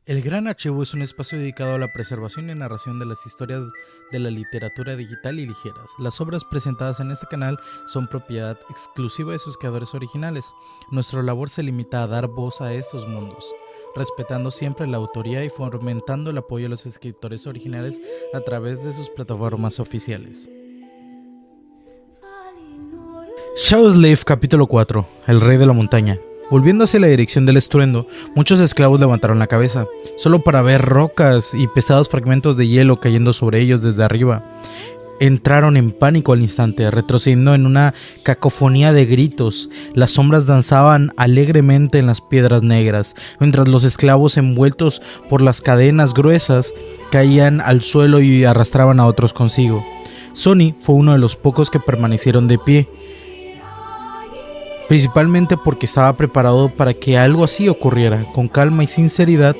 El Gran Archivo es un espacio dedicado a la preservación y narración de las historias de la literatura digital y ligeras. Las obras presentadas en este canal son propiedad exclusiva de sus creadores originales. Nuestra labor se limita a dar voz a estos mundos, respetando siempre la autoría y fomentando el apoyo a los escritores originales a través de sus plataformas oficiales. Shadowslave capítulo 4. El Rey de la Montaña. Volviendo hacia la dirección del estruendo, muchos esclavos levantaron la cabeza, solo para ver rocas y pesados fragmentos de hielo cayendo sobre ellos desde arriba. Entraron en pánico al instante, retrocediendo en una cacofonía de gritos. Las sombras danzaban alegremente en las piedras negras, mientras los esclavos envueltos por las cadenas gruesas caían al suelo y arrastraban a otros consigo. Sonny fue uno de los pocos que permanecieron de pie, principalmente porque estaba preparado para que algo así ocurriera. Con calma y sinceridad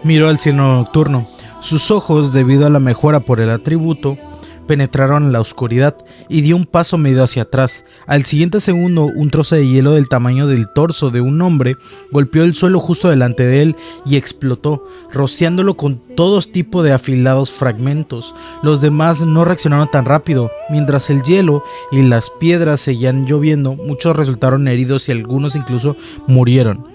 miró al cielo nocturno. Sus ojos, debido a la mejora por el atributo, penetraron en la oscuridad y dio un paso medio hacia atrás. Al siguiente segundo, un trozo de hielo del tamaño del torso de un hombre golpeó el suelo justo delante de él y explotó, rociándolo con todo tipo de afilados fragmentos. Los demás no reaccionaron tan rápido. Mientras el hielo y las piedras seguían lloviendo, muchos resultaron heridos y algunos incluso murieron.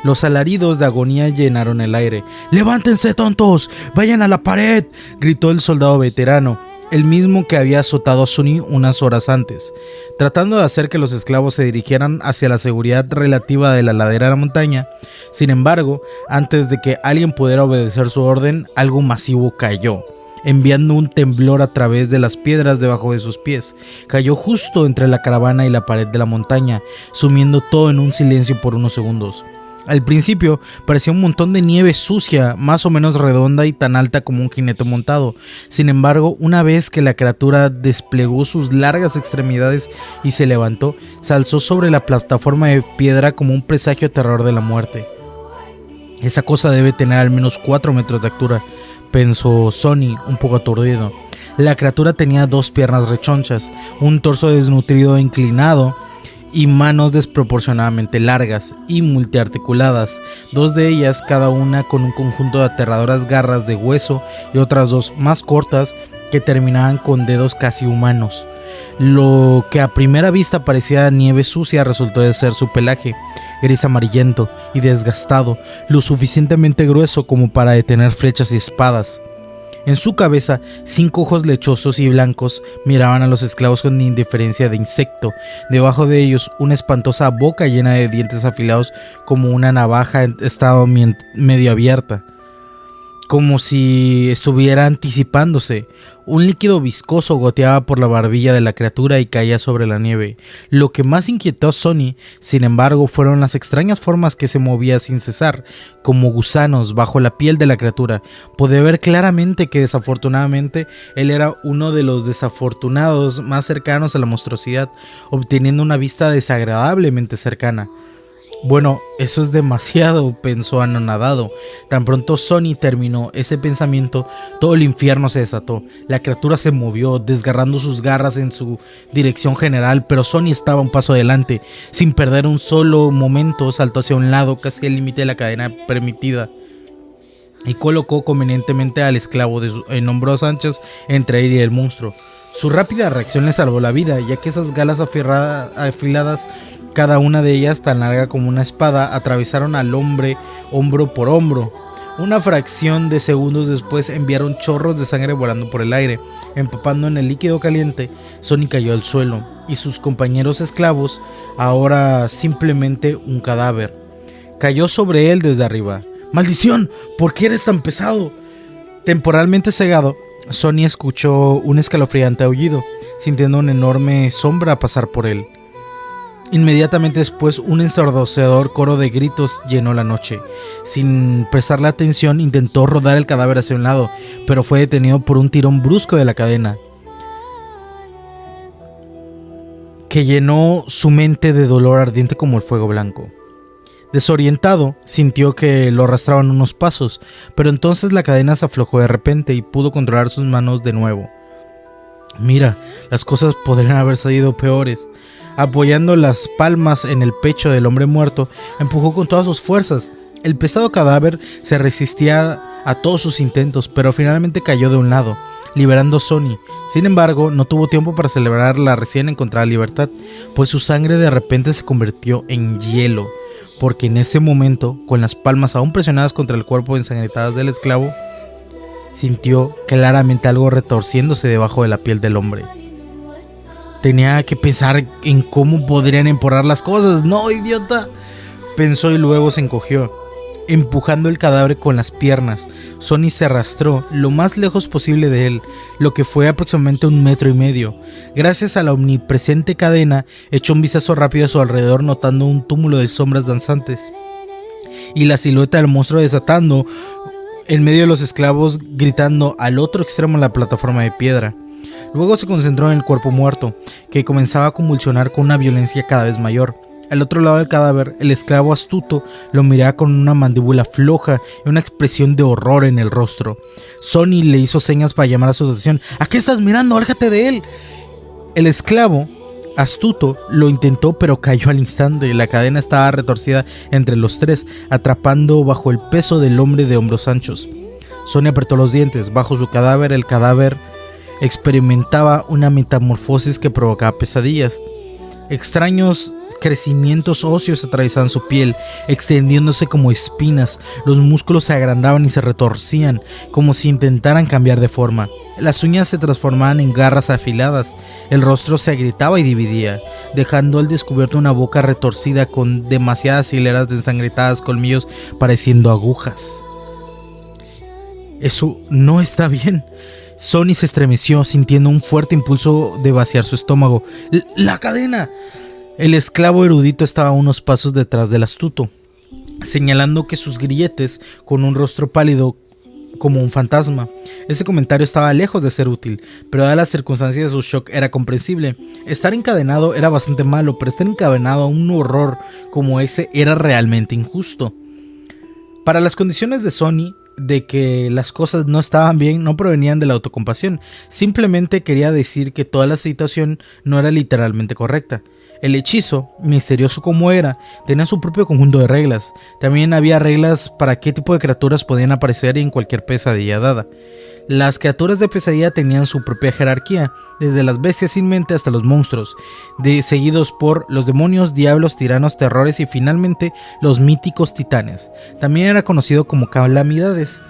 Los alaridos de agonía llenaron el aire. ¡Levántense, tontos! ¡Vayan a la pared!, gritó el soldado veterano, el mismo que había azotado a Sonny unas horas antes, tratando de hacer que los esclavos se dirigieran hacia la seguridad relativa de la ladera de la montaña. Sin embargo, antes de que alguien pudiera obedecer su orden, algo masivo cayó, enviando un temblor a través de las piedras debajo de sus pies. Cayó justo entre la caravana y la pared de la montaña, sumiendo todo en un silencio por unos segundos. Al principio parecía un montón de nieve sucia, más o menos redonda y tan alta como un jinete montado. Sin embargo, una vez que la criatura desplegó sus largas extremidades y se levantó, se alzó sobre la plataforma de piedra como un presagio terror de la muerte. Esa cosa debe tener al menos 4 metros de altura, pensó Sonny, un poco aturdido. La criatura tenía 2 piernas rechonchas, un torso desnutrido e inclinado, y manos desproporcionadamente largas y multiarticuladas, 2 de ellas cada una con un conjunto de aterradoras garras de hueso y otras 2 más cortas que terminaban con dedos casi humanos. Lo que a primera vista parecía nieve sucia resultó de ser su pelaje, gris amarillento y desgastado, lo suficientemente grueso como para detener flechas y espadas. En su cabeza, 5 ojos lechosos y blancos miraban a los esclavos con indiferencia de insecto. Debajo de ellos, una espantosa boca llena de dientes afilados como una navaja estaba medio abierta, como si estuviera anticipándose. Un líquido viscoso goteaba por la barbilla de la criatura y caía sobre la nieve. Lo que más inquietó a Sonny, sin embargo, fueron las extrañas formas que se movía sin cesar, como gusanos bajo la piel de la criatura. Podía ver claramente que desafortunadamente él era uno de los desafortunados más cercanos a la monstruosidad, obteniendo una vista desagradablemente cercana. Bueno, eso es demasiado, pensó anonadado. Tan pronto Sonny terminó ese pensamiento, todo el infierno se desató. La criatura se movió, desgarrando sus garras en su dirección general, pero Sonny estaba un paso adelante. Sin perder un solo momento, saltó hacia un lado, casi al límite de la cadena permitida, y colocó convenientemente al esclavo en hombros anchos entre él y el monstruo. Su rápida reacción le salvó la vida, ya que esas galas afiladas, cada una de ellas tan larga como una espada, atravesaron al hombre hombro por hombro. Una fracción de segundos después enviaron chorros de sangre volando por el aire, empapando en el líquido caliente. Sonny cayó al suelo, y sus compañeros esclavos, ahora simplemente un cadáver, cayó sobre él desde arriba. ¡Maldición! ¿Por qué eres tan pesado? Temporalmente cegado, Sonny escuchó un escalofriante aullido, sintiendo una enorme sombra pasar por él. Inmediatamente después, un ensordecedor coro de gritos llenó la noche. Sin prestarle atención, intentó rodar el cadáver hacia un lado, pero fue detenido por un tirón brusco de la cadena, que llenó su mente de dolor ardiente como el fuego blanco. Desorientado, sintió que lo arrastraban unos pasos, pero entonces la cadena se aflojó de repente y pudo controlar sus manos de nuevo. Mira, las cosas podrían haber salido peores. Apoyando las palmas en el pecho del hombre muerto, empujó con todas sus fuerzas. El pesado cadáver se resistía a todos sus intentos, pero finalmente cayó de un lado, liberando a Sonny. Sin embargo, no tuvo tiempo para celebrar la recién encontrada libertad, pues su sangre de repente se convirtió en hielo, porque en ese momento, con las palmas aún presionadas contra el cuerpo ensangrentadas del esclavo, sintió claramente algo retorciéndose debajo de la piel del hombre. Tenía que pensar en cómo podrían empeorar las cosas. ¡No, idiota!, pensó y luego se encogió, empujando el cadáver con las piernas. Sonny se arrastró lo más lejos posible de él, lo que fue aproximadamente 1,5 metros. Gracias a la omnipresente cadena, echó un vistazo rápido a su alrededor, notando un túmulo de sombras danzantes y la silueta del monstruo desatando en medio de los esclavos, gritando al otro extremo de la plataforma de piedra. Luego se concentró en el cuerpo muerto, que comenzaba a convulsionar con una violencia cada vez mayor. Al otro lado del cadáver, el esclavo astuto lo miraba con una mandíbula floja y una expresión de horror en el rostro. Sonny le hizo señas para llamar a su atención. ¿A qué estás mirando? ¡Aléjate de él! El esclavo astuto lo intentó, pero cayó al instante. La cadena estaba retorcida entre los tres, atrapando bajo el peso del hombre de hombros anchos. Sonny apretó los dientes. Bajo su cadáver, el cadáver experimentaba una metamorfosis que provocaba pesadillas. Extraños crecimientos óseos atravesaban su piel, extendiéndose como espinas. Los músculos se agrandaban y se retorcían, como si intentaran cambiar de forma. Las uñas se transformaban en garras afiladas. El rostro se agrietaba y dividía, dejando al descubierto una boca retorcida con demasiadas hileras de ensangrentados colmillos pareciendo agujas. Eso no está bien. Sonny se estremeció, sintiendo un fuerte impulso de vaciar su estómago. ¡La cadena! El esclavo erudito estaba a unos pasos detrás del astuto, señalando que sus grilletes, con un rostro pálido como un fantasma. Ese comentario estaba lejos de ser útil, pero dadas las circunstancias de su shock era comprensible. Estar encadenado era bastante malo, pero estar encadenado a un horror como ese era realmente injusto. Para las condiciones de Sonny, de que las cosas no estaban bien, no provenían de la autocompasión. Simplemente quería decir que toda la situación no era literalmente correcta. El hechizo, misterioso como era, tenía su propio conjunto de reglas. También había reglas para qué tipo de criaturas podían aparecer en cualquier pesadilla dada. Las criaturas de pesadilla tenían su propia jerarquía, desde las bestias sin mente hasta los monstruos, seguidos por los demonios, diablos, tiranos, terrores y finalmente los míticos titanes. También era conocido como calamidades.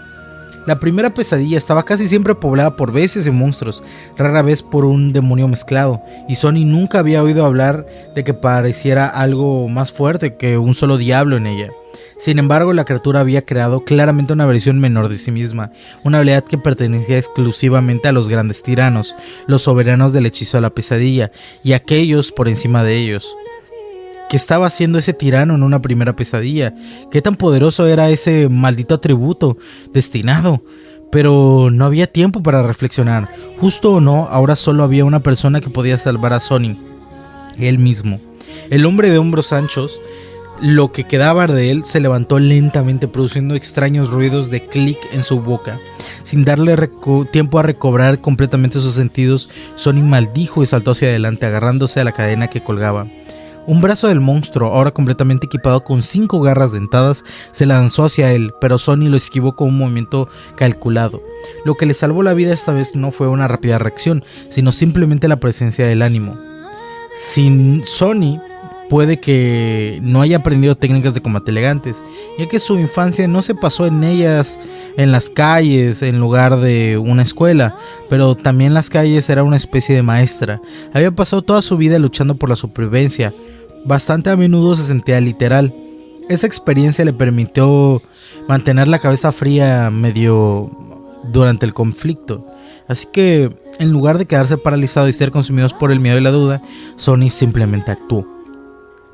La primera pesadilla estaba casi siempre poblada por bestias y monstruos, rara vez por un demonio mezclado, y Sonny nunca había oído hablar de que pareciera algo más fuerte que un solo diablo en ella. Sin embargo, la criatura había creado claramente una versión menor de sí misma, una habilidad que pertenecía exclusivamente a los grandes tiranos, los soberanos del hechizo de la pesadilla, y aquellos por encima de ellos. ¿Qué estaba haciendo ese tirano en una primera pesadilla? ¿Qué tan poderoso era ese maldito atributo destinado? Pero no había tiempo para reflexionar. Justo o no, ahora solo había una persona que podía salvar a Sonny, él mismo. El hombre de hombros anchos, lo que quedaba de él, se levantó lentamente, produciendo extraños ruidos de clic en su boca. Sin darle tiempo a recobrar completamente sus sentidos, Sonny maldijo y saltó hacia adelante, agarrándose a la cadena que colgaba. Un brazo del monstruo, ahora completamente equipado con 5 garras dentadas, se lanzó hacia él, pero Sonny lo esquivó con un movimiento calculado. Lo que le salvó la vida esta vez no fue una rápida reacción, sino simplemente la presencia del ánimo. Sin Sonny, puede que no haya aprendido técnicas de combate elegantes, ya que su infancia no se pasó en ellas en las calles en lugar de una escuela, pero también las calles era una especie de maestra. Había pasado toda su vida luchando por la supervivencia, bastante a menudo se sentía literal. Esa experiencia le permitió mantener la cabeza fría medio durante el conflicto. Así que, en lugar de quedarse paralizado y ser consumidos por el miedo y la duda, Sonny simplemente actuó.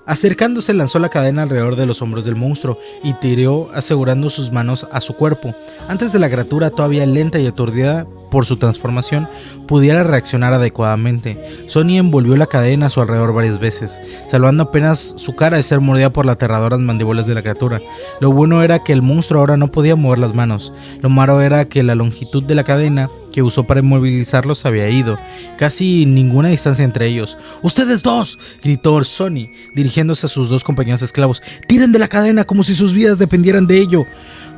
Acercándose, lanzó la cadena alrededor de los hombros del monstruo y tiró asegurando sus manos a su cuerpo, antes de la criatura, todavía lenta y aturdida por su transformación, pudiera reaccionar adecuadamente. Sonny envolvió la cadena a su alrededor varias veces, salvando apenas su cara de ser mordida por las aterradoras mandíbulas de la criatura. Lo bueno era que el monstruo ahora no podía mover las manos. Lo malo era que la longitud de la cadena que usó para inmovilizarlos había ido. Casi ninguna distancia entre ellos. ¡Ustedes dos!, gritó Sonny, dirigiéndose a sus dos compañeros esclavos. ¡Tiren de la cadena como si sus vidas dependieran de ello!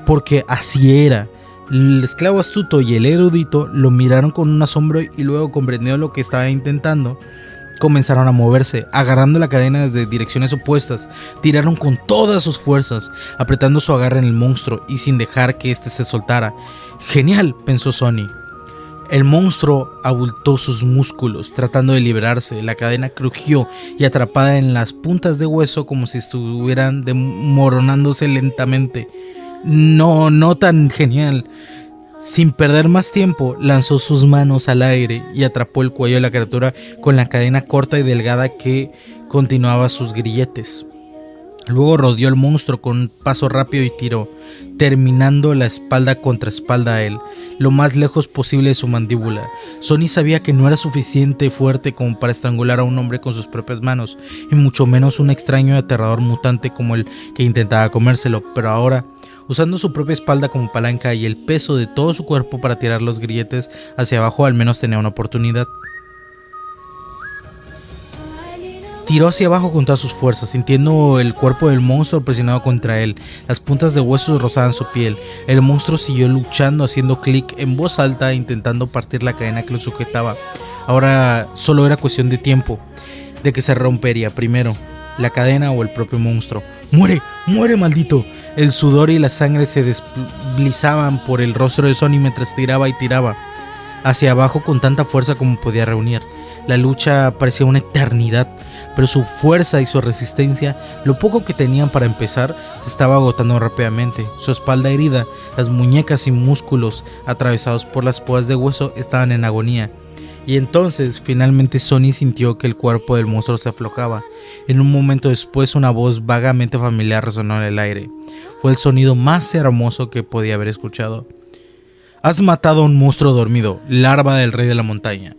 Porque así era. El esclavo astuto y el erudito lo miraron con un asombro y luego, comprendiendo lo que estaba intentando, comenzaron a moverse, agarrando la cadena desde direcciones opuestas. Tiraron con todas sus fuerzas, apretando su agarre en el monstruo y sin dejar que éste se soltara. ¡Genial!, pensó Sonny. El monstruo abultó sus músculos, tratando de liberarse. La cadena crujió y, atrapada en las puntas de hueso, como si estuvieran desmoronándose lentamente. No tan genial. Sin perder más tiempo, lanzó sus manos al aire y atrapó el cuello de la criatura con la cadena corta y delgada que continuaba sus grilletes. Luego rodeó al monstruo con un paso rápido y tiró, terminando la espalda contra espalda a él, lo más lejos posible de su mandíbula. Sonny sabía que no era suficiente fuerte como para estrangular a un hombre con sus propias manos, y mucho menos un extraño y aterrador mutante como el que intentaba comérselo, pero ahora, usando su propia espalda como palanca y el peso de todo su cuerpo para tirar los grilletes hacia abajo, al menos tenía una oportunidad. Tiró hacia abajo con todas sus fuerzas, sintiendo el cuerpo del monstruo presionado contra él. Las puntas de huesos rozaban su piel. El monstruo siguió luchando, haciendo clic en voz alta, intentando partir la cadena que lo sujetaba. Ahora solo era cuestión de tiempo, de que se rompería primero, la cadena o el propio monstruo. ¡Muere! ¡Muere, maldito! El sudor y la sangre se deslizaban por el rostro de Sonny mientras tiraba y tiraba hacia abajo con tanta fuerza como podía reunir. La lucha parecía una eternidad, pero su fuerza y su resistencia, lo poco que tenían para empezar, se estaba agotando rápidamente. Su espalda herida, las muñecas y músculos atravesados por las púas de hueso estaban en agonía. Y entonces, finalmente, Sonny sintió que el cuerpo del monstruo se aflojaba. En un momento después, una voz vagamente familiar resonó en el aire. Fue el sonido más hermoso que podía haber escuchado. «Has matado a un monstruo dormido, larva del rey de la montaña».